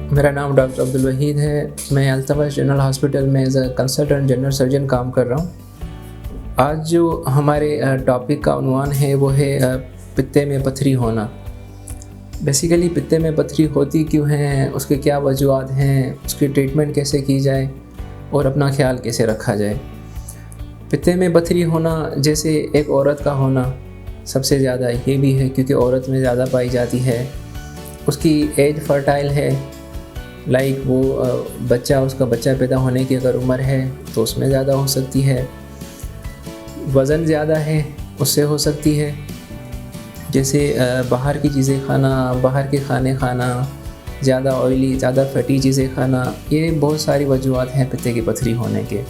मेरा नाम डॉक्टर अब्दुल वहीद है। मैं अल्तमश जनरल हॉस्पिटल में as a consultant general surgeon काम कर रहा हूँ। आज जो हमारे टॉपिक का उन्वान है वो है पित्ते में पथरी होना। बेसिकली पित्ते में पथरी होती क्यों है, उसके क्या वजूहात हैं, उसकी ट्रीटमेंट कैसे की जाए और अपना ख्याल कैसे रखा जाए। पित्ते में पथरी होना जैसे एक औरत का होना सबसे ज़्यादा ये भी है क्योंकि औरत में ज़्यादा पाई जाती है। उसकी एज फर्टाइल है, लाइक वो उसका बच्चा पैदा होने की अगर उम्र है तो उसमें ज़्यादा हो सकती है। वज़न ज़्यादा है उससे हो सकती है, जैसे बाहर की चीज़ें खाना, बाहर के खाने खाना, ज़्यादा ऑयली, ज़्यादा फैटी चीज़ें खाना, ये बहुत सारी वजूहात हैं पित्ते की पथरी होने के।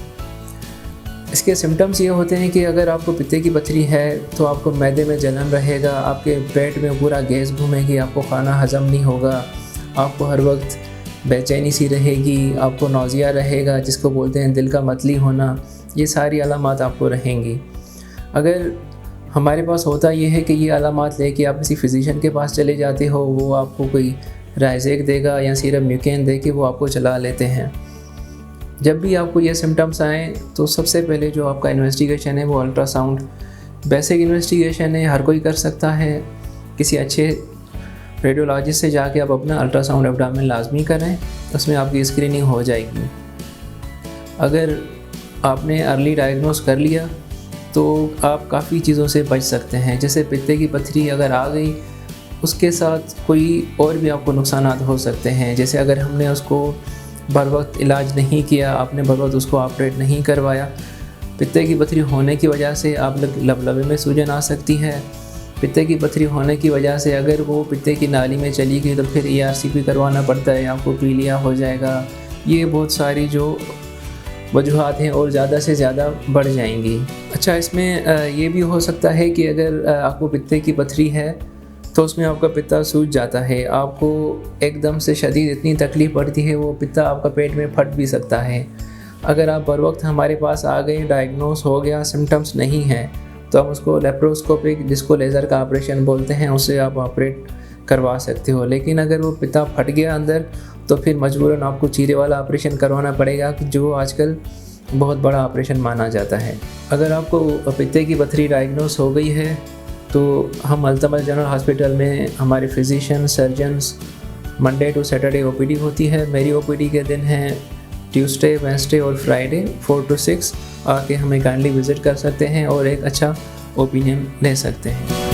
इसके सिम्टम्स ये होते हैं कि अगर आपको पित्ते की पथरी है तो आपको मैदे में जलन रहेगा, आपके पेट में पूरा गैस घूमेगी, आपको खाना हज़म नहीं होगा, आपको हर वक्त बेचैनी सी रहेगी, आपको नौजिया रहेगा जिसको बोलते हैं दिल का मतली होना। ये सारी अलामात आपको रहेंगी। अगर हमारे पास होता ये है कि ये अलामात लेके आप किसी फिजिशियन के पास चले जाते हो, वो आपको कोई राइजेक देगा या सीरम म्यूकेन दे के वो आपको चला लेते हैं। जब भी आपको ये सिम्टम्स आएँ तो सबसे पहले जो आपका इन्वेस्टिगेशन है वो अल्ट्रासाउंड बेसिक इन्वेस्टिगेशन है, हर कोई कर सकता है। किसी अच्छे रेडियोलॉजिस्ट से जाके आप अपना अल्ट्रासाउंड एब्डोमेन लाजमी करें, उसमें आपकी स्क्रीनिंग हो जाएगी। अगर आपने अर्ली डायग्नोस कर लिया तो आप काफ़ी चीज़ों से बच सकते हैं। जैसे पित्ते की पथरी अगर आ गई, उसके साथ कोई और भी आपको नुकसानात हो सकते हैं। जैसे अगर हमने उसको बर वक्त इलाज नहीं किया, आपने बर वक्त उसको ऑपरेट नहीं करवाया, पित्ते की पथरी होने की वजह से आप लबलबे में सूजन आ सकती है। पित्ते की पथरी होने की वजह से अगर वो पित्ते की नाली में चली गई तो फिर ERCP करवाना पड़ता है, आपको पीलिया हो जाएगा। ये बहुत सारी जो वजूहात हैं और ज़्यादा से ज़्यादा बढ़ जाएंगी। अच्छा, इसमें ये भी हो सकता है कि अगर आपको पित्ते की पथरी है तो उसमें आपका पित्ता सूज जाता है, आपको एकदम से शदीद इतनी तकलीफ़ पड़ती है, वो पित्ता आपका पेट में फट भी सकता है। अगर आप बर वक्त हमारे पास आ गए, डायग्नोस हो गया, सिम्टम्स नहीं हैं, तो हम उसको लेप्रोस्कोपिक, जिसको लेज़र का ऑपरेशन बोलते हैं, उससे आप ऑपरेट करवा सकते हो। लेकिन अगर वो पित्ता फट गया अंदर तो फिर मजबूरन आपको चीरे वाला ऑपरेशन करवाना पड़ेगा, जो आजकल बहुत बड़ा ऑपरेशन माना जाता है। अगर आपको पित्ते की पथरी डायग्नोस हो गई है तो हम अल्तमश जनरल हॉस्पिटल में हमारे physician surgeons Monday to Saturday OPD होती है। मेरी OPD के दिन हैं ट्यूसडे, वेडनेसडे और फ्राइडे 4 to 6। आके हमें काइंडली विज़िट कर सकते हैं और एक अच्छा ओपिनियन ले सकते हैं।